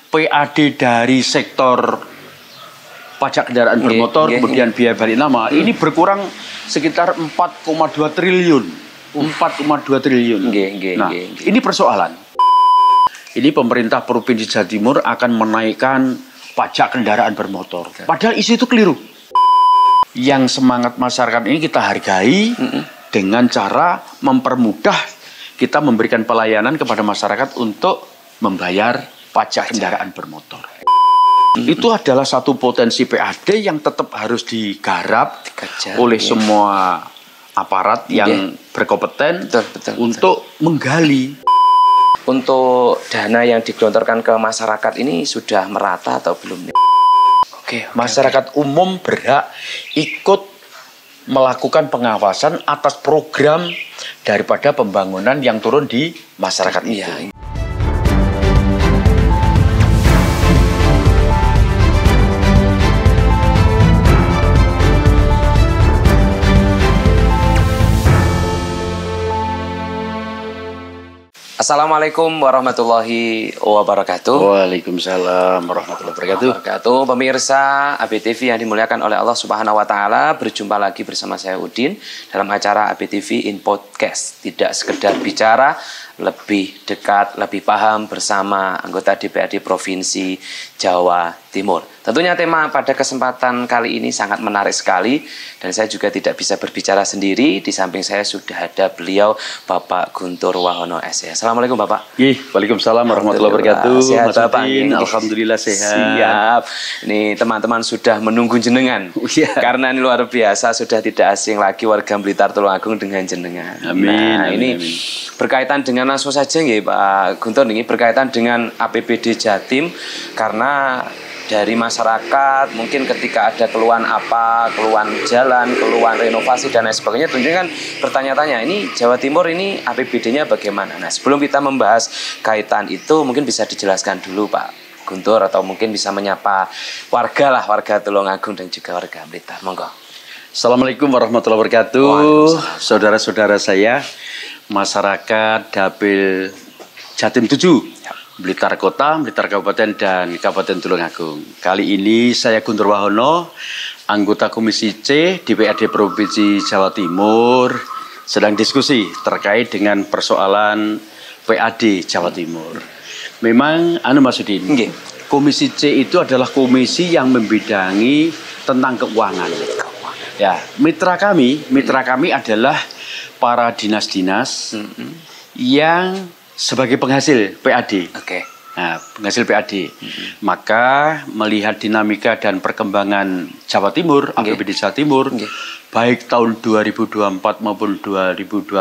PAD dari sektor pajak kendaraan bermotor, kemudian biaya balik nama, ini berkurang sekitar 4,2 triliun. 4,2 triliun. Nah, ini persoalan. Ini pemerintah Provinsi Jawa Timur akan menaikkan pajak kendaraan bermotor. Padahal isu itu keliru. Yang semangat masyarakat ini kita hargai dengan cara mempermudah kita memberikan pelayanan kepada masyarakat untuk membayar pajak kendaraan bermotor. Itu adalah satu potensi PAD yang tetap harus digarap oleh semua aparat yang berkompeten untuk menggali. Untuk dana yang digelontorkan ke masyarakat ini sudah merata atau belum? Masyarakat umum berhak ikut melakukan pengawasan atas program daripada pembangunan yang turun di masyarakat itu. Assalamualaikum warahmatullahi wabarakatuh. Waalaikumsalam warahmatullahi wabarakatuh. Pemirsa ABTV yang dimuliakan oleh Allah Subhanahu wa taala, berjumpa lagi bersama saya Udin dalam acara ABTV in Podcast. Tidak sekedar bicara, lebih dekat, lebih paham bersama anggota DPRD Provinsi Jawa Timur. Tentunya tema pada kesempatan kali ini sangat menarik sekali dan saya juga tidak bisa berbicara sendiri. Di samping saya sudah ada beliau Bapak Guntur Wahono SE. Assalamualaikum Bapak. Waalaikumsalam warahmatullahi wabarakatuh. Sehat Bapak. Alhamdulillah sehat. Siap. Ini teman-teman sudah menunggu jenengan. Karena ini luar biasa, sudah tidak asing lagi warga Blitar Tulungagung dengan jenengan. Amin. Ini berkaitan dengan langsung saja ya Pak Guntur, ini berkaitan dengan APBD Jatim, karena dari masyarakat mungkin ketika ada keluhan keluhan jalan, keluhan renovasi dan lain sebagainya, tentunya kan bertanya-tanya, ini Jawa Timur ini APBD-nya bagaimana? Nah, sebelum kita membahas kaitan itu, mungkin bisa dijelaskan dulu Pak Guntur, atau mungkin bisa menyapa warga Tulungagung dan juga warga Blitar. Monggo. Assalamualaikum warahmatullahi wabarakatuh. Saudara-saudara saya, masyarakat Dapil Jatim 7. Blitar Kota, Blitar Kabupaten, dan Kabupaten Tulungagung. Kali ini saya Guntur Wahono, anggota Komisi C DPRD Provinsi Jawa Timur, sedang diskusi terkait dengan persoalan PAD Jawa Timur. Memang, Mas Udin, Komisi C itu adalah komisi yang membidangi tentang keuangan. Ya, mitra kami adalah para dinas-dinas yang sebagai penghasil PAD. Nah, penghasil PAD. Maka melihat dinamika dan perkembangan Jawa Timur, APBD Jawa Timur, baik tahun 2024 maupun 2025,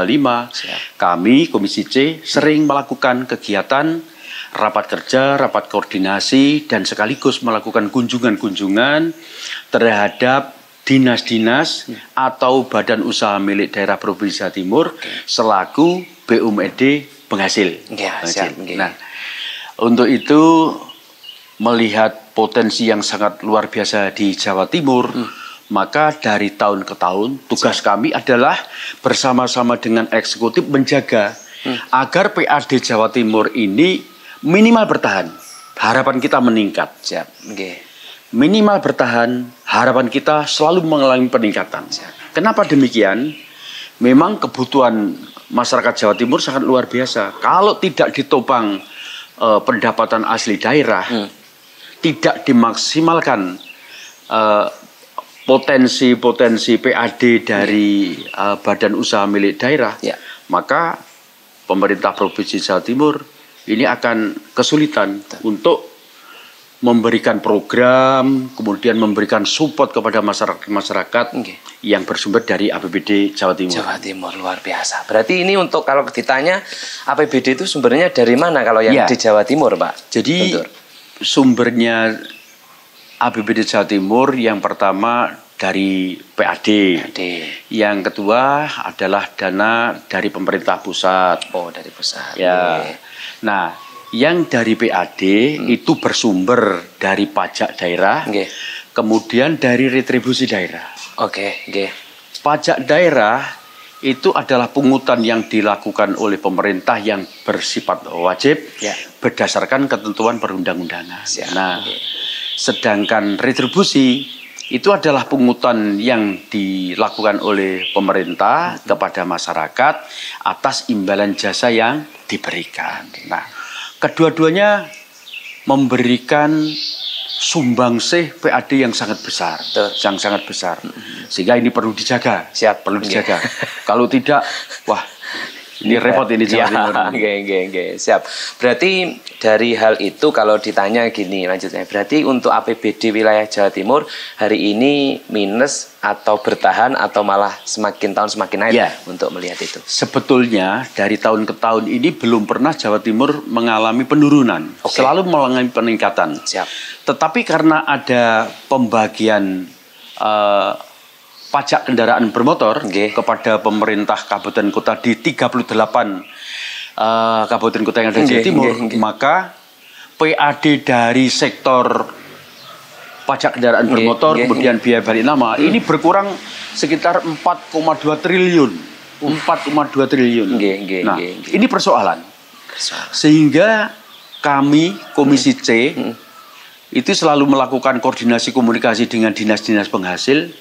kami Komisi C sering melakukan kegiatan rapat kerja, rapat koordinasi, dan sekaligus melakukan kunjungan-kunjungan terhadap dinas-dinas atau badan usaha milik daerah Provinsi Jawa Timur selaku BUMD penghasil. Nah, untuk itu melihat potensi yang sangat luar biasa di Jawa Timur, maka dari tahun ke tahun tugas kami adalah bersama-sama dengan eksekutif menjaga agar PAD Jawa Timur ini minimal bertahan. Harapan kita meningkat. Minimal bertahan, harapan kita selalu mengalami peningkatan. Kenapa demikian? Memang kebutuhan masyarakat Jawa Timur sangat luar biasa. Kalau tidak ditopang pendapatan asli daerah, tidak dimaksimalkan potensi-potensi PAD dari badan usaha milik daerah, maka pemerintah Provinsi Jawa Timur ini akan kesulitan untuk memberikan program, kemudian memberikan support kepada masyarakat yang bersumber dari APBD Jawa Timur. Jawa Timur luar biasa. Berarti ini untuk kalau ditanya APBD itu sumbernya dari mana kalau yang di Jawa Timur, Pak? Jadi sumbernya APBD Jawa Timur yang pertama dari PAD. Yang kedua adalah dana dari pemerintah pusat. Oh, dari pusat. Ya. Nah, yang dari PAD itu bersumber dari pajak daerah, kemudian dari retribusi daerah. Pajak Daerah itu adalah pungutan yang dilakukan oleh pemerintah yang bersifat wajib berdasarkan ketentuan perundang-undangan. Nah, sedangkan retribusi itu adalah pungutan yang dilakukan oleh pemerintah kepada masyarakat atas imbalan jasa yang diberikan. Nah, kedua-duanya memberikan sumbangsih PAD yang sangat besar, yang sangat besar, sehingga ini perlu dijaga, perlu dijaga. Kalau tidak, wah, ini repot ini Jawa Timur. Siap. Berarti dari hal itu kalau ditanya gini lanjutnya, berarti untuk APBD wilayah Jawa Timur hari ini minus atau bertahan atau malah semakin tahun semakin naik untuk melihat itu? Sebetulnya dari tahun ke tahun ini belum pernah Jawa Timur mengalami penurunan, selalu mengalami peningkatan. Tetapi karena ada pembagian pajak kendaraan bermotor kepada pemerintah kabupaten kota di 38 kabupaten kota yang ada di Jawa Timur, maka PAD dari sektor pajak kendaraan bermotor kemudian biaya balik nama ini berkurang sekitar 4,2 triliun. 4,2 triliun. Nah, ini persoalan. Sehingga kami Komisi C itu selalu melakukan koordinasi komunikasi dengan dinas-dinas penghasil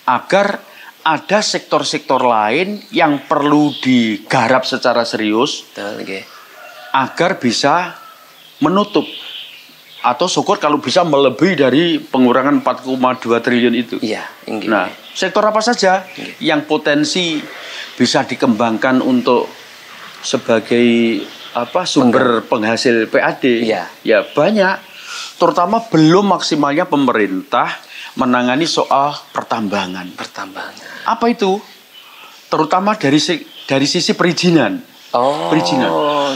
agar ada sektor-sektor lain yang perlu digarap secara serius agar bisa menutup atau syukur kalau bisa melebihi dari pengurangan 4,2 triliun itu. Nah, sektor apa saja yang potensi bisa dikembangkan untuk sebagai sumber penghasil PAD? Ya banyak, terutama belum maksimalnya pemerintah menangani soal pertambangan. Apa itu? Terutama dari sisi perizinan. Perizinan.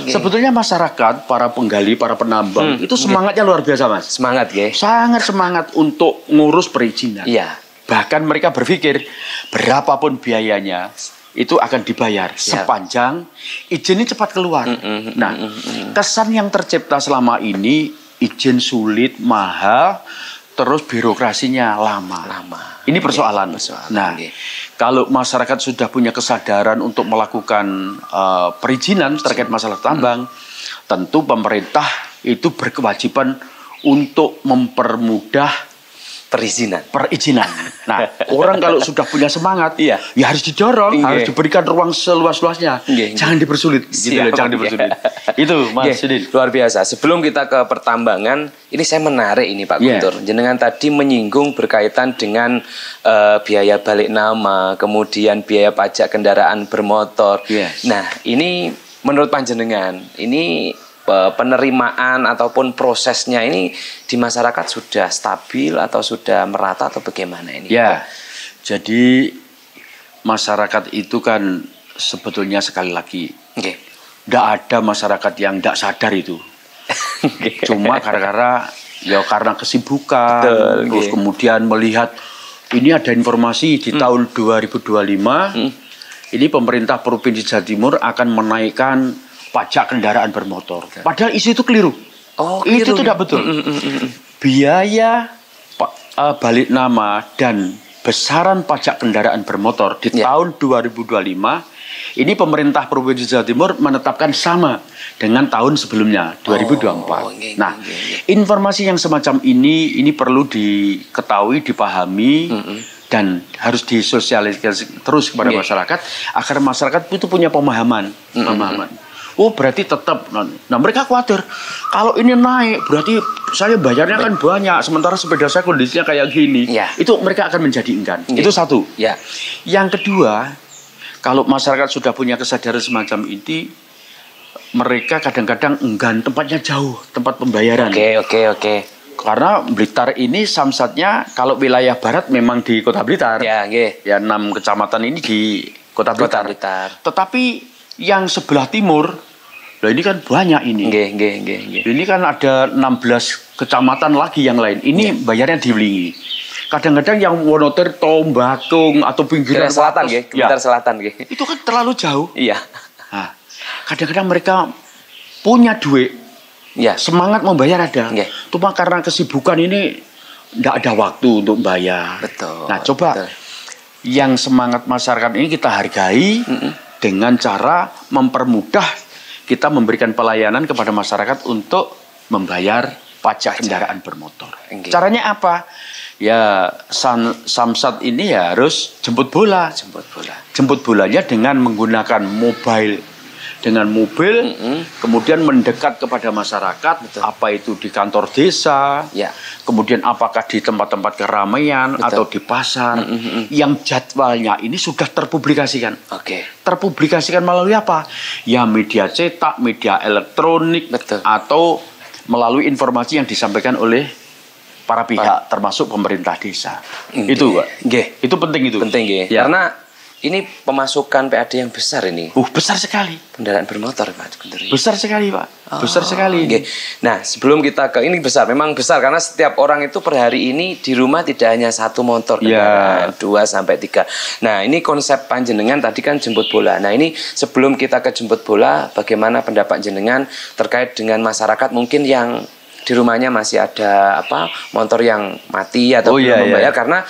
Sebetulnya masyarakat, para penggali, para penambang itu semangatnya luar biasa, Mas. Semangat, sangat semangat untuk ngurus perizinan. Bahkan mereka berpikir berapapun biayanya itu akan dibayar sepanjang izin ini cepat keluar. Nah, kesan yang tercipta selama ini izin sulit, mahal, terus birokrasinya lama. Ini persoalan. Nah, kalau masyarakat sudah punya kesadaran untuk melakukan perizinan terkait masalah tambang, tentu pemerintah itu berkewajiban untuk mempermudah perizinan. Nah, orang kalau sudah punya semangat, ya harus didorong, harus diberikan ruang seluas-luasnya. Jangan dipersulit, jangan dipersulit. Itu, Mas Sidin. Luar biasa. Sebelum kita ke pertambangan, ini saya menarik ini Pak Guntur. Jenengan tadi menyinggung berkaitan dengan biaya balik nama, kemudian biaya pajak kendaraan bermotor. Nah, ini menurut panjenengan, ini penerimaan ataupun prosesnya ini di masyarakat sudah stabil atau sudah merata atau bagaimana ini? Jadi masyarakat itu kan sebetulnya sekali lagi tidak ada masyarakat yang tidak sadar itu. Cuma karena kesibukan, terus kemudian melihat ini ada informasi di tahun 2025 ini pemerintah Provinsi Jawa Timur akan menaikkan pajak kendaraan bermotor. Padahal isu itu keliru. Itu tidak betul. Biaya balik nama dan besaran pajak kendaraan bermotor di tahun 2025 ini pemerintah Provinsi Jawa Timur menetapkan sama dengan tahun sebelumnya 2024. Nah, informasi yang semacam ini perlu diketahui, dipahami dan harus disosialisasi terus kepada masyarakat agar masyarakat itu punya pemahaman. Berarti tetap. Nah, mereka khawatir kalau ini naik berarti saya bayarnya kan banyak, sementara sepeda saya kondisinya kayak gini. Itu mereka akan menjadi enggan. Itu satu. Yang kedua, kalau masyarakat sudah punya kesadaran semacam ini, mereka kadang-kadang enggan, tempatnya jauh, tempat pembayaran. Karena Blitar ini samsatnya kalau wilayah barat memang di Kota Blitar. 6 kecamatan ini di Kota Blitar. Tetapi yang sebelah timur, ini kan banyak ini. Ini kan ada 16 kecamatan lagi yang lain. Ini bayarnya diulingi. Kadang-kadang yang Wonotirto, Batung atau pinggiran selatan, Blitar Selatan, itu kan terlalu jauh. Nah, kadang-kadang mereka punya duit, semangat membayar ada. Cuma karena kesibukan ini tidak ada waktu untuk bayar. Nah, coba yang semangat masyarakat ini kita hargai dengan cara mempermudah kita memberikan pelayanan kepada masyarakat untuk membayar pajak kendaraan bermotor. Caranya apa? Ya Samsat ini ya harus jemput bola. Jemput bolanya dengan menggunakan mobil, kemudian mendekat kepada masyarakat. Betul. Apa itu di kantor desa, kemudian apakah di tempat-tempat keramaian atau di pasar, yang jadwalnya ini sudah terpublikasikan. Terpublikasikan melalui apa? Ya media cetak, media elektronik, atau melalui informasi yang disampaikan oleh para pihak, termasuk pemerintah desa. Itu, Pak. Itu penting itu. Penting, ya. Karena ini pemasukan PAD yang besar ini. Besar sekali. Kendaraan bermotor, Pak. Besar sekali, Pak. Besar sekali. Nah, sebelum kita ke ini besar, memang besar karena setiap orang itu per hari ini di rumah tidak hanya satu motor, kendaraan 2 sampai 3. Nah, ini konsep panjenengan tadi kan jemput bola. Nah, ini sebelum kita ke jemput bola, bagaimana pendapat jenengan terkait dengan masyarakat mungkin yang di rumahnya masih ada motor yang mati atau belum membayar karena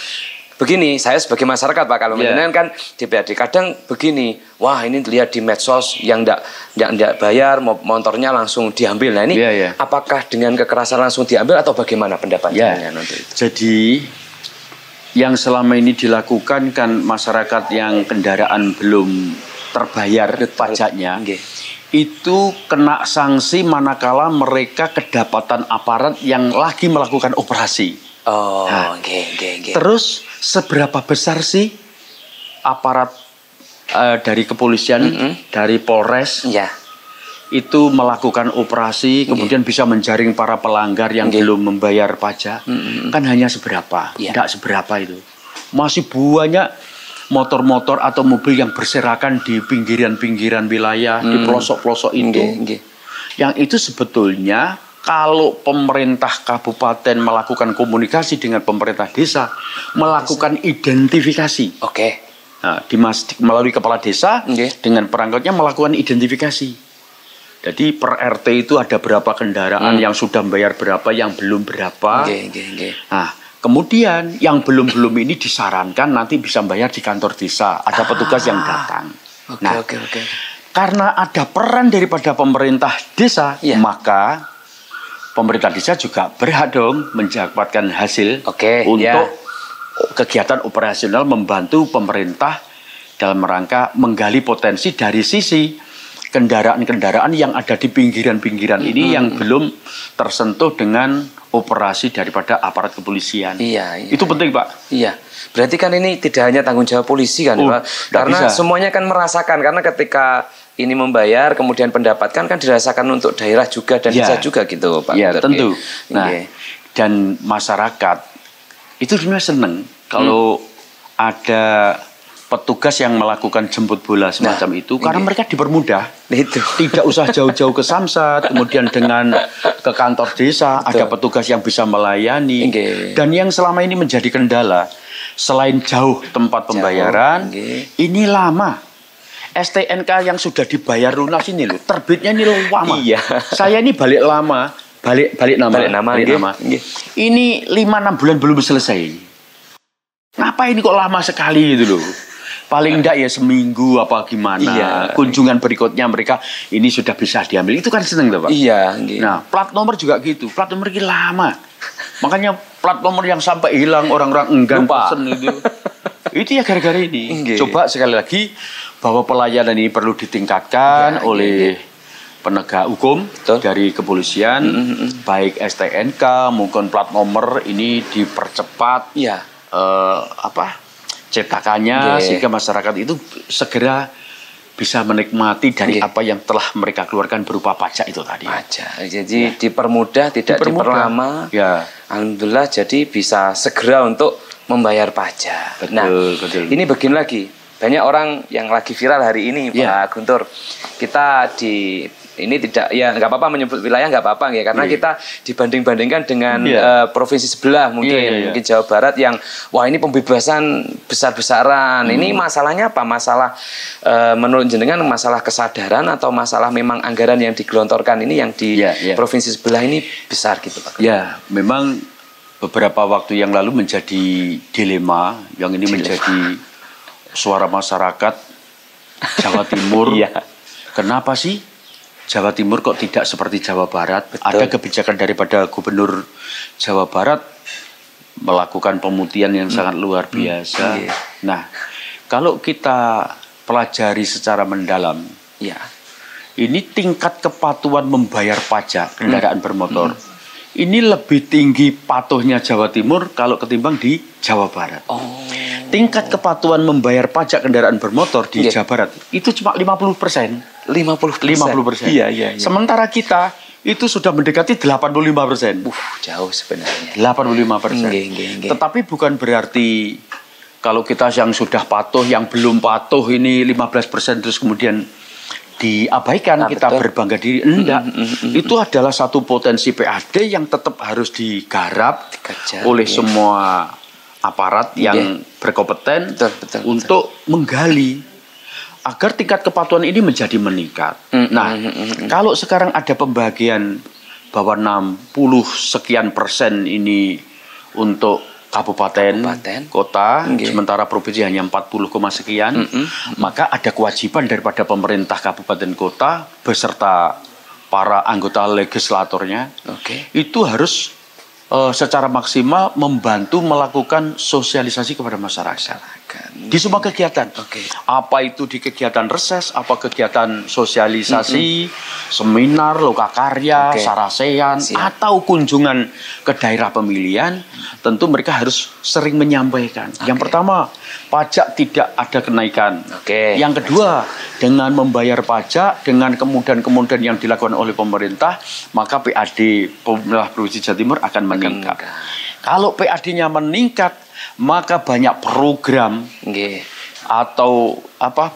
begini, saya sebagai masyarakat Pak, kalau menjenengan kan DPRD kadang begini, wah ini lihat di medsos yang enggak bayar motornya langsung diambil. Nah ini apakah dengan kekerasan langsung diambil atau bagaimana pendapat jenengan untuk itu? Jadi yang selama ini dilakukan kan masyarakat yang kendaraan belum terbayar pajaknya itu kena sanksi manakala mereka kedapatan aparat yang lagi melakukan operasi. Terus seberapa besar sih aparat dari kepolisian, dari Polres itu melakukan operasi, kemudian bisa menjaring para pelanggar yang belum membayar pajak? Kan hanya seberapa, tidak seberapa itu. Masih banyak motor-motor atau mobil yang berserakan di pinggiran-pinggiran wilayah, di pelosok-pelosok itu. Yang itu sebetulnya kalau pemerintah kabupaten melakukan komunikasi dengan pemerintah desa, melakukan identifikasi. Nah, melalui kepala desa dengan perangkatnya melakukan identifikasi. Jadi per RT itu ada berapa kendaraan yang sudah membayar berapa, yang belum berapa. Nah, kemudian yang belum ini disarankan nanti bisa bayar di kantor desa. Ada petugas yang datang. Karena ada peran daripada pemerintah desa, maka pemerintah desa juga berhak dong mendapatkan hasil untuk kegiatan operasional membantu pemerintah dalam rangka menggali potensi dari sisi kendaraan-kendaraan yang ada di pinggiran-pinggiran ini yang belum tersentuh dengan operasi daripada aparat kepolisian. Itu penting, Pak. Berarti kan ini tidak hanya tanggung jawab polisi kan, Pak? Karena semuanya kan merasakan, karena ketika ini membayar, kemudian pendapatkan kan dirasakan untuk daerah juga dan desa juga gitu, Pak. Tentu. Nah, dan masyarakat itu sebenarnya seneng kalau ada petugas yang melakukan jemput bola semacam itu, karena mereka dipermudah. Tidak usah jauh-jauh ke Samsat, kemudian dengan ke kantor desa, ada petugas yang bisa melayani. Dan yang selama ini menjadi kendala, selain jauh tempat pembayaran, ini lama. STNK yang sudah dibayar lunas ini loh, terbitnya ini lama. Saya ini balik nama. Ini 5-6 bulan belum selesai. Ngapain kok lama sekali itu loh? Paling enggak ya seminggu apa gimana. Kunjungan berikutnya mereka ini sudah bisa diambil. Itu kan seneng tuh, Pak. Nah, plat nomor juga gitu. Plat nomor ini lama. Makanya plat nomor yang sampai hilang orang-orang enggan pesen itu. Itu ya gara-gara ini. Coba sekali lagi bahwa pelayanan ini perlu ditingkatkan oleh penegak hukum dari kepolisian, baik STNK maupun plat nomor ini dipercepat cetakannya sehingga masyarakat itu segera bisa menikmati dari apa yang telah mereka keluarkan berupa pajak itu tadi. Jadi dipermudah, tidak diperlama. Alhamdulillah jadi bisa segera untuk membayar pajak. Betul. Ini begini lagi. Banyak orang yang lagi viral hari ini, Pak Guntur. Kita ini tidak, nggak apa-apa menyebut wilayah, nggak apa-apa ya, karena kita dibanding-bandingkan dengan provinsi sebelah mungkin Jawa Barat yang ini pembebasan besar-besaran. Ini masalahnya apa? Masalah menurut jenengan masalah kesadaran atau masalah memang anggaran yang digelontorkan ini yang di provinsi sebelah ini besar gitu, Pak? Memang beberapa waktu yang lalu menjadi dilema yang ini menjadi suara masyarakat Jawa Timur. Iya. Kenapa sih Jawa Timur kok tidak seperti Jawa Barat? Betul. Ada kebijakan daripada Gubernur Jawa Barat melakukan pemutihan yang sangat luar biasa. Iya. Nah, kalau kita pelajari secara mendalam, Ya. ini tingkat kepatuhan membayar pajak kendaraan bermotor. Ini lebih tinggi patuhnya Jawa Timur kalau ketimbang di Jawa Barat. Oh. Tingkat kepatuhan membayar pajak kendaraan bermotor di Iya. Jawa Barat itu cuma 50%. 50%. 50%. Iya, iya, iya. Sementara kita itu sudah mendekati 85%. Jauh sebenarnya. 85%. Nggih, nggih, nggih. Tetapi bukan berarti kalau kita yang sudah patuh, yang belum patuh ini 15% terus kemudian diabaikan, kita betul. berbangga diri. Enggak. Itu adalah satu potensi PAD yang tetap harus digarap Dikejar, oleh iya. semua aparat yang berkompeten Betul. untuk menggali agar tingkat kepatuhan ini menjadi meningkat. Nah, kalau sekarang ada pembagian bahwa 60 sekian persen ini untuk kabupaten, kota, Nggih. sementara provinsi hanya 40, sekian, maka ada kewajiban daripada pemerintah kabupaten kota beserta para anggota legislatornya Oke. itu harus secara maksimal membantu melakukan sosialisasi kepada masyarakat di semua kegiatan. Oke. Apa itu di kegiatan reses, apa kegiatan sosialisasi, seminar, lokakarya, Oke. sarasean, Siap. atau kunjungan ke daerah pemilihan, tentu mereka harus sering menyampaikan. Yang pertama, pajak tidak ada kenaikan. Oke. Yang kedua, dengan membayar pajak, dengan kemudahan-kemudahan yang dilakukan oleh pemerintah, maka PAD pemerintah Provinsi Jawa Timur akan meningkat. Kalau PAD-nya meningkat, maka banyak program Nggih. atau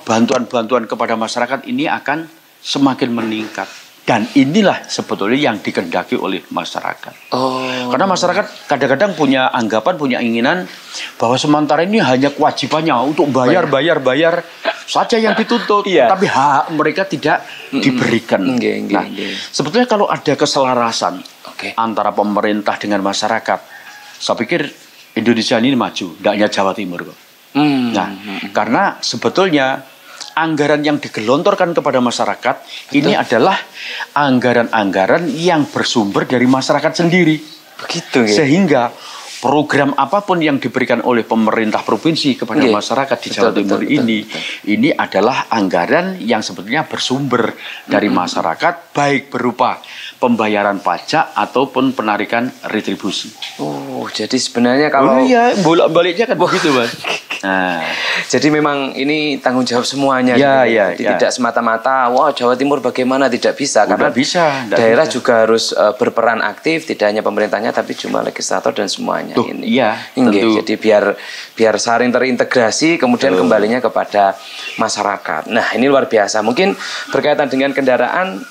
bantuan-bantuan kepada masyarakat ini akan semakin meningkat. Dan inilah sebetulnya yang dikehendaki oleh masyarakat. Oh. Karena masyarakat kadang-kadang punya anggapan, punya inginan bahwa sementara ini hanya kewajibannya untuk bayar saja yang dituntut, Iya. tapi hak mereka tidak diberikan. Nggih, Nah, nggih. sebetulnya kalau ada keselarasan Oke. antara pemerintah dengan masyarakat, saya pikir Indonesia ini maju, tidak hanya Jawa Timur kok. Nah, karena sebetulnya anggaran yang digelontorkan kepada masyarakat ini adalah anggaran-anggaran yang bersumber dari masyarakat sendiri. Begitu nggih. Sehingga program apapun yang diberikan oleh pemerintah provinsi kepada Nggih. masyarakat di Betul, Jawa Timur betul, ini adalah anggaran yang sebetulnya bersumber dari masyarakat, baik berupa pembayaran pajak ataupun penarikan retribusi. Oh, jadi sebenarnya kalau iya, bolak-baliknya kan begitu, Mas. Nah, jadi memang ini tanggung jawab semuanya. Ya, gitu. ya, Jadi ya. tidak semata-mata, wah Jawa Timur bagaimana, tidak bisa. Karena nggak daerah bisa. juga harus berperan aktif, tidak hanya pemerintahnya, tapi juga legislator dan semuanya. Tuh, ini. iya, Nggih, tentu. jadi biar saling terintegrasi, kemudian kembalinya kepada masyarakat. Nah, ini luar biasa. Mungkin berkaitan dengan kendaraan,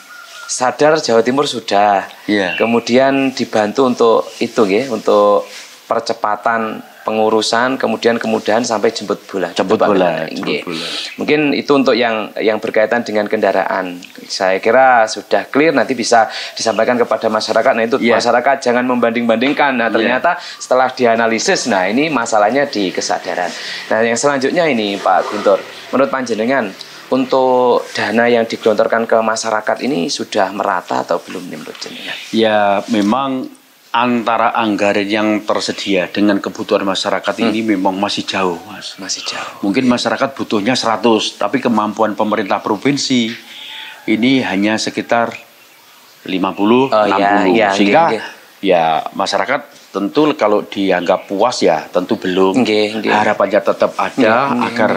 sadar Jawa Timur sudah. Iya. Kemudian dibantu untuk itu, untuk percepatan pengurusan, kemudian kemudahan sampai jemput bola. Jemput Betul, bola, Pak? jemput Nggih. bola. Mungkin itu untuk yang berkaitan dengan kendaraan. Saya kira sudah clear, nanti bisa disampaikan kepada masyarakat. Nah, itu Iya. masyarakat jangan membanding-bandingkan. Nah, ternyata setelah dianalisis, nah ini masalahnya di kesadaran. Nah, yang selanjutnya ini Pak Guntur, menurut panjenengan untuk dana yang digelontorkan ke masyarakat ini sudah merata atau belum nih menurut jenengan? Ya, memang antara anggaran yang tersedia dengan kebutuhan masyarakat ini memang masih jauh, Mas. Masih jauh. Mungkin masyarakat butuhnya 100, tapi kemampuan pemerintah provinsi ini hanya sekitar 50, 60. iya, Sehingga nggih. ya masyarakat tentu kalau dianggap puas ya tentu belum. Nggih, nggih. Harapannya tetap ada Nggih, agar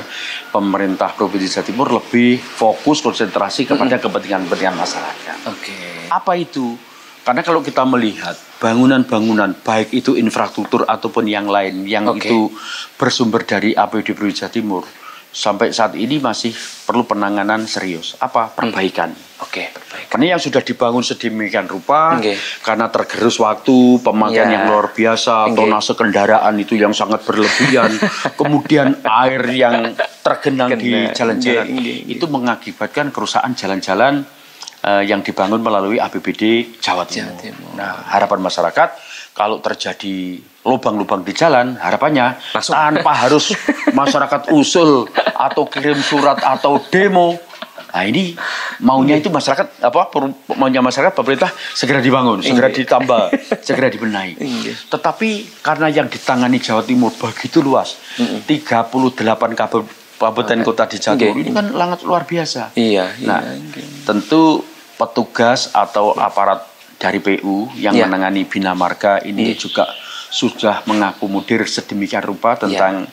pemerintah Provinsi Jawa Timur lebih fokus konsentrasi kepada kepentingan-kepentingan masyarakat. Oke. Apa itu? Karena kalau kita melihat bangunan-bangunan baik itu infrastruktur ataupun yang lain yang Oke. itu bersumber dari APBD Provinsi Jawa Timur sampai saat ini masih perlu penanganan serius. Apa? Perbaikan. Oke, baik. Karena yang sudah dibangun sedemikian rupa, Nggih. karena tergerus waktu, pemakaian Iya. yang luar biasa, Nggih. tonase kendaraan itu yang sangat berlebihan, kemudian air yang tergenang di Kena. jalan-jalan, Nggih, nggih, nggih. itu mengakibatkan kerusakan jalan-jalan yang dibangun melalui APBD Jawa Timur. Nah, harapan masyarakat kalau terjadi lubang-lubang di jalan, harapannya langsung. Tanpa harus masyarakat usul atau kirim surat atau demo. Nah, ini maunya itu masyarakat maunya masyarakat pemerintah segera dibangun, segera ditambah, segera dibenahi. Tetapi karena yang ditangani Jawa Timur begitu luas, 38 kabupaten kota di Jawa Timur ini kan sangat luar biasa. Nah, tentu petugas atau aparat dari PU yang menangani Bina Marga ini juga sudah mengakomodir sedemikian rupa tentang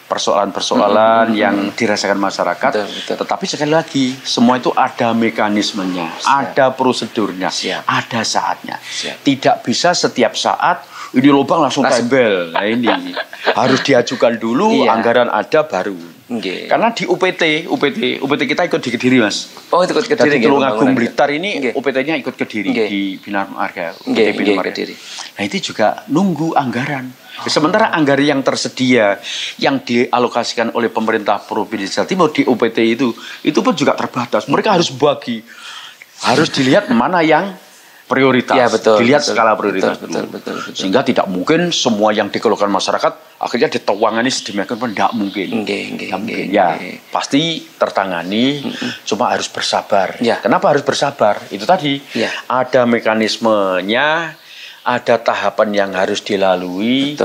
persoalan-persoalan yang dirasakan masyarakat. Tetapi sekali lagi, semua itu ada mekanismenya, ada prosedurnya, ada saatnya. Tidak bisa setiap saat ini lubang langsung tembel. Nah, ini harus diajukan dulu, anggaran ada baru. Karena di UPT kita ikut di Kediri, Mas. Oh, ikut Kediri. Di Tulungagung Blitar ini UPT-nya ikut Kediri di Bina Marga. Kediri. Nah, itu juga nunggu anggaran. Sementara anggaran yang tersedia yang dialokasikan oleh pemerintah Provinsi Jawa Timur di UPT itu pun juga terbatas. Mereka harus bagi, harus dilihat mana yang prioritas, dilihat skala prioritas betul. Sehingga tidak mungkin semua yang dikeluhkan masyarakat akhirnya dituangani sedemikian pun, tidak mungkin. Pasti tertangani, cuma harus bersabar. Kenapa harus bersabar? Itu tadi ada mekanismenya, ada tahapan yang harus dilalui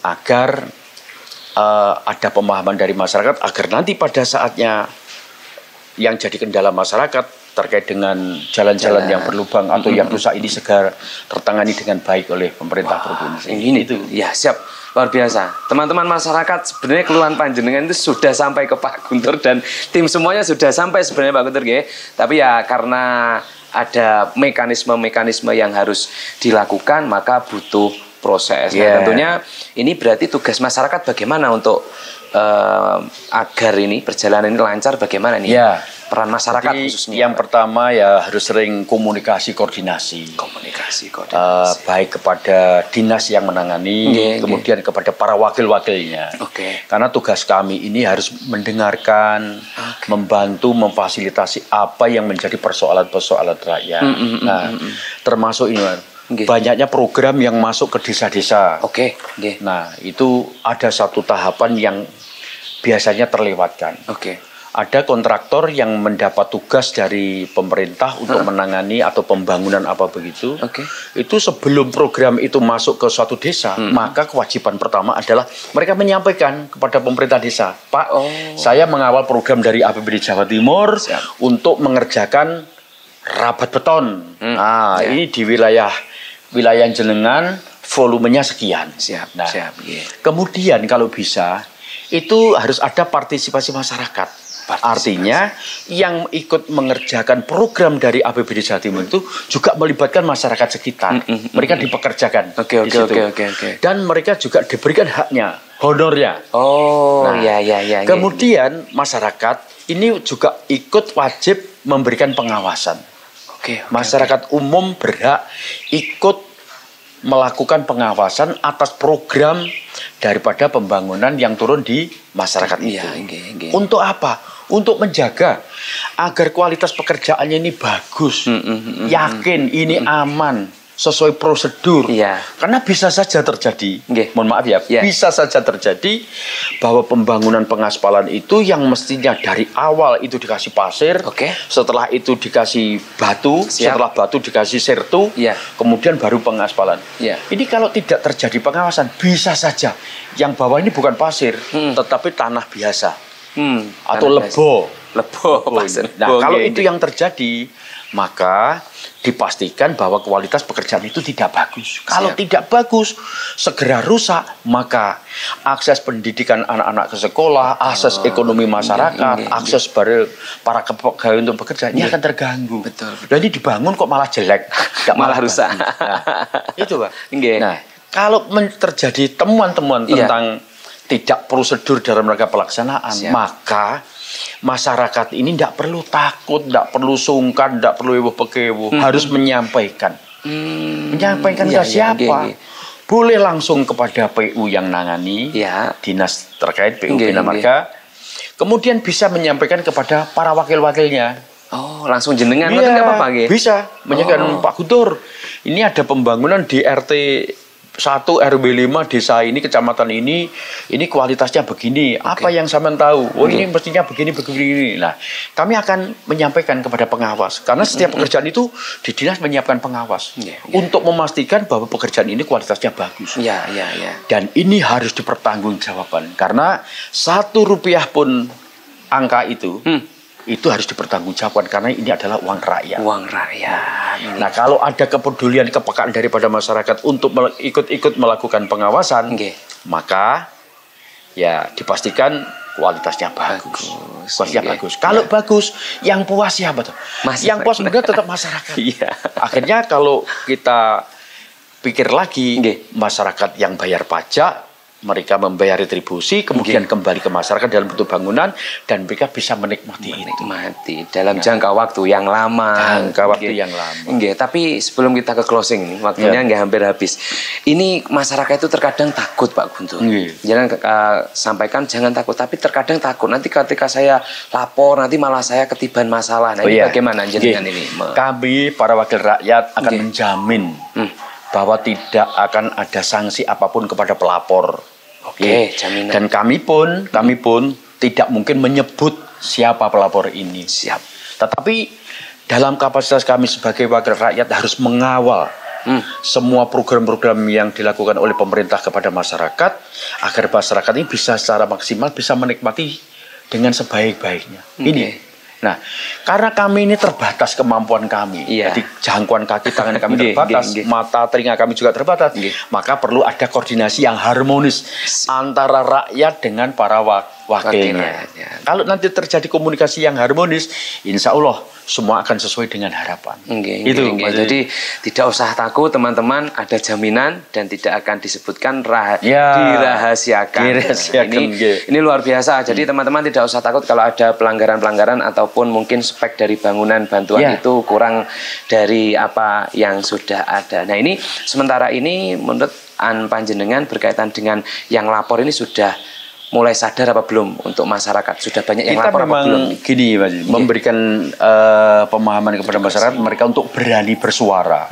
agar ada pemahaman dari masyarakat, agar nanti pada saatnya yang jadi kendala masyarakat terkait dengan jalan-jalan yang berlubang atau yang rusak ini segera tertangani dengan baik oleh pemerintah provinsi. Ini itu. Ya, siap. Luar biasa. Teman-teman masyarakat, sebenarnya keluhan panjenengan itu sudah sampai ke Pak Guntur dan tim semuanya sudah sampai sebenarnya Pak Guntur, nggih. Tapi ya karena ada mekanisme-mekanisme yang harus dilakukan, maka butuh proses. Nah, tentunya ini berarti tugas masyarakat bagaimana untuk agar ini perjalanan ini lancar, bagaimana nih peran masyarakat khususnya? Yang pertama ya harus sering komunikasi koordinasi baik kepada dinas yang menangani, kemudian kepada para wakil-wakilnya. Karena tugas kami ini harus mendengarkan, membantu, memfasilitasi apa yang menjadi persoalan-persoalan rakyat. Nah, termasuk ini banyaknya program yang masuk ke desa-desa. Nah, itu ada satu tahapan yang biasanya terlewatkan. Ada kontraktor yang mendapat tugas dari pemerintah untuk menangani atau pembangunan apa begitu. Itu sebelum program itu masuk ke suatu desa, maka kewajiban pertama adalah mereka menyampaikan kepada pemerintah desa, Pak, saya mengawal program dari APBD Jawa Timur untuk mengerjakan rabat beton. Ini di wilayah jenengan volumenya sekian. Kemudian kalau bisa itu harus ada partisipasi masyarakat. Artinya yang ikut mengerjakan program dari APBD Jawa Timur itu juga melibatkan masyarakat sekitar. Mereka dipekerjakan di situ. Dan mereka juga diberikan haknya, honornya. Kemudian masyarakat ini juga ikut wajib memberikan pengawasan. Masyarakat umum berhak ikut melakukan pengawasan atas program daripada pembangunan yang turun di masyarakat itu. Untuk apa? Untuk menjaga agar kualitas pekerjaannya ini bagus, yakin ini aman, sesuai prosedur. Karena bisa saja terjadi, mohon maaf ya, bisa saja terjadi bahwa pembangunan pengaspalan itu yang mestinya dari awal itu dikasih pasir, setelah itu dikasih batu, setelah batu dikasih sertu, kemudian baru pengaspalan. Ini kalau tidak terjadi pengawasan, bisa saja yang bawah ini bukan pasir, tetapi tanah biasa atau lebo. Nah, kalau itu yang terjadi, maka dipastikan bahwa kualitas pekerjaan itu tidak bagus. Kalau tidak bagus, segera rusak, maka akses pendidikan anak-anak ke sekolah, akses ekonomi masyarakat, akses para pegawai untuk bekerja ini akan terganggu. Dan ini dibangun kok malah jelek, malah rusak. Itu, Pak. Nah, kalau terjadi temuan-temuan tentang tidak prosedur dalam rangka pelaksanaan, maka masyarakat ini tidak perlu takut, tidak perlu sungkan, tidak perlu ewo-pekewo, harus menyampaikan. Menyampaikan ke siapa? Boleh langsung kepada PU yang nangani, dinas terkait PU Bina Marga. Kemudian bisa menyampaikan kepada para wakil-wakilnya. Oh, langsung jenengan Iya, itu nggak apa-apa nggih? bisa menyampaikan Pak Guntur. Ini ada pembangunan di RT 1 RW 5 desa ini, kecamatan ini kualitasnya begini. Apa yang sampean tahu? Oh, ini mestinya begini. Nah, kami akan menyampaikan kepada pengawas karena setiap pekerjaan itu di dinas menyiapkan pengawas untuk memastikan bahwa pekerjaan ini kualitasnya bagus. Iya. Dan ini harus dipertanggungjawabkan karena 1 rupiah pun angka itu harus dipertanggungjawabkan karena ini adalah uang rakyat. Uang rakyat. Nah, kalau ada kepedulian, kepekaan daripada masyarakat untuk ikut melakukan pengawasan, maka ya dipastikan kualitasnya bagus. Kualitasnya bagus. Kalau bagus, yang puas siapa tuh? Yang puas benar tetap masyarakat. Akhirnya kalau kita pikir lagi, masyarakat yang bayar pajak, mereka membayar retribusi, kemudian kembali ke masyarakat dalam bentuk bangunan, dan mereka bisa menikmati dalam jangka waktu yang lama. Tapi sebelum kita ke closing, waktunya nggak hampir habis. Ini masyarakat itu terkadang takut, Pak Guntur. Jangan sampaikan jangan takut, tapi terkadang takut. Nanti ketika saya lapor, nanti malah saya ketiban masalah. Nah, ini bagaimana jenengan ini? Kami para wakil rakyat akan menjamin bahwa tidak akan ada sanksi apapun kepada pelapor. Jaminan. Dan kami pun tidak mungkin menyebut siapa pelapor ini. Tetapi dalam kapasitas kami sebagai wakil rakyat harus mengawal semua program-program yang dilakukan oleh pemerintah kepada masyarakat agar masyarakat ini bisa secara maksimal bisa menikmati dengan sebaik-baiknya. Nah, karena kami ini terbatas kemampuan kami, jadi jangkauan kaki tangan kami terbatas, mata telinga kami juga terbatas, maka perlu ada koordinasi yang harmonis antara rakyat dengan para wakilnya. Kalau nanti terjadi komunikasi yang harmonis, insya Allah semua akan sesuai dengan harapan. Jadi tidak usah takut teman-teman, ada jaminan dan tidak akan disebutkan dirahasiakan. Ini luar biasa. Jadi teman-teman tidak usah takut kalau ada pelanggaran-pelanggaran ataupun mungkin spek dari bangunan bantuan itu kurang dari apa yang sudah ada. Nah, ini sementara ini menurut panjenengan berkaitan dengan yang lapor ini sudah mulai sadar apa belum untuk masyarakat? Sudah banyak yang lapor apa belum? Gini, Mas, memberikan pemahaman kepada masyarakat mereka untuk berani bersuara.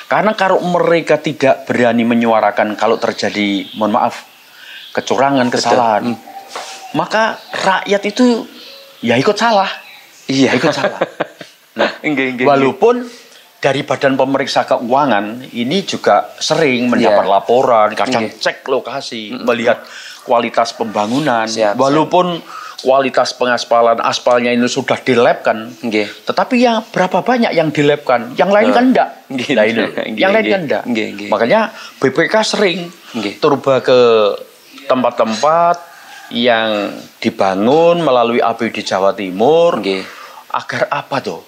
Karena kalau mereka tidak berani menyuarakan kalau terjadi, mohon maaf, kecurangan, kesalahan, maka rakyat itu ya ikut salah. Ikut salah. Nah, walaupun dari Badan Pemeriksa Keuangan ini juga sering mendapat laporan, kadang cek lokasi, melihat kualitas pembangunan, walaupun kualitas pengaspalan aspalnya ini sudah dilabkan, tetapi yang berapa banyak yang dilabkan, yang lain kan enggak. Yang lain kan enggak. Makanya BPK sering turba ke tempat-tempat yang dibangun melalui APBD Jawa Timur, agar apa tuh?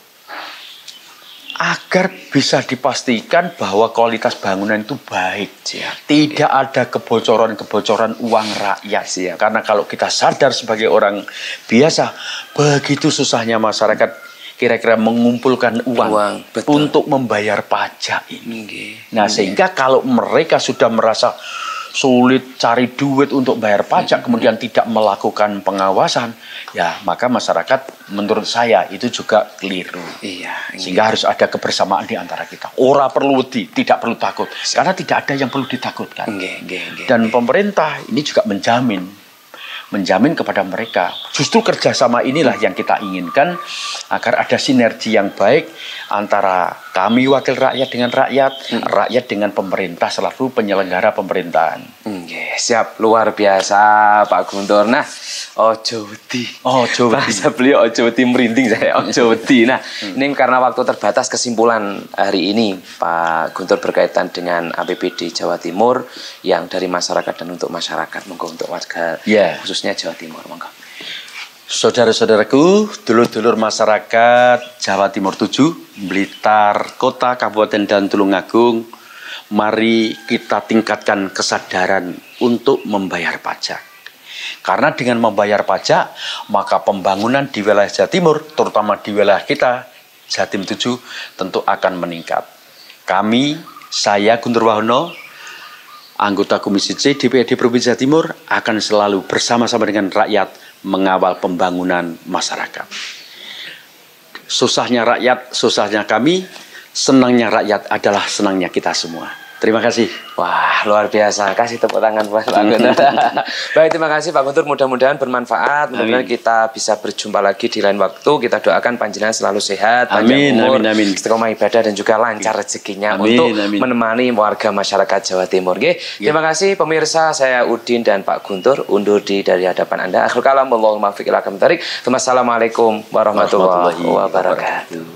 Agar bisa dipastikan bahwa kualitas bangunan itu baik. Tidak ada kebocoran-kebocoran uang rakyat. Karena kalau kita sadar sebagai orang biasa, begitu susahnya masyarakat kira-kira mengumpulkan uang untuk membayar pajak ini. Nah, sehingga kalau mereka sudah merasa sulit cari duit untuk bayar pajak, kemudian tidak melakukan pengawasan, ya maka masyarakat menurut saya itu juga keliru. Sehingga harus ada kebersamaan di antara kita. Ora perlu tidak perlu takut, karena tidak ada yang perlu ditakutkan. Dan pemerintah ini juga menjamin kepada mereka. Justru kerjasama inilah yang kita inginkan agar ada sinergi yang baik antara kami wakil rakyat dengan rakyat, rakyat dengan pemerintah selaku penyelenggara pemerintahan. Siap, luar biasa Pak Guntur. Nah, ojo wedi. Bahasa beliau ojo wedi, merinding saya, ojo wedi. Nah, ini karena waktu terbatas, kesimpulan hari ini Pak Guntur berkaitan dengan APBD Jawa Timur yang dari masyarakat dan untuk masyarakat, monggo untuk warga khususnya Jawa Timur, monggo. Saudara-saudaraku, dulur-dulur masyarakat Jawa Timur 7, Blitar, Kota, Kabupaten dan Tulungagung, mari kita tingkatkan kesadaran untuk membayar pajak. Karena dengan membayar pajak, maka pembangunan di wilayah Jawa Timur, terutama di wilayah kita, Jatim 7, tentu akan meningkat. Saya Guntur Wahono, anggota Komisi C DPRD Provinsi Jawa Timur, akan selalu bersama-sama dengan rakyat mengawal pembangunan masyarakat. susahnya rakyat, susahnya kami, senangnya rakyat adalah senangnya kita semua. Terima kasih. Wah, luar biasa. Kasih tepuk tangan buat Pak Guntur. Baik, terima kasih Pak Guntur. Mudah-mudahan bermanfaat. Mudah-mudahan kita bisa berjumpa lagi di lain waktu. Kita doakan panjenengan selalu sehat, panjang umur, istiqomah ibadah dan juga lancar rezekinya untuk menemani warga masyarakat Jawa Timur. Terima kasih pemirsa. Saya Udin dan Pak Guntur undur diri dari hadapan Anda. Akhirul kalam, wallahul muwaffiq ila aqwamit thoriq. Wassalamualaikum warahmatullahi wabarakatuh.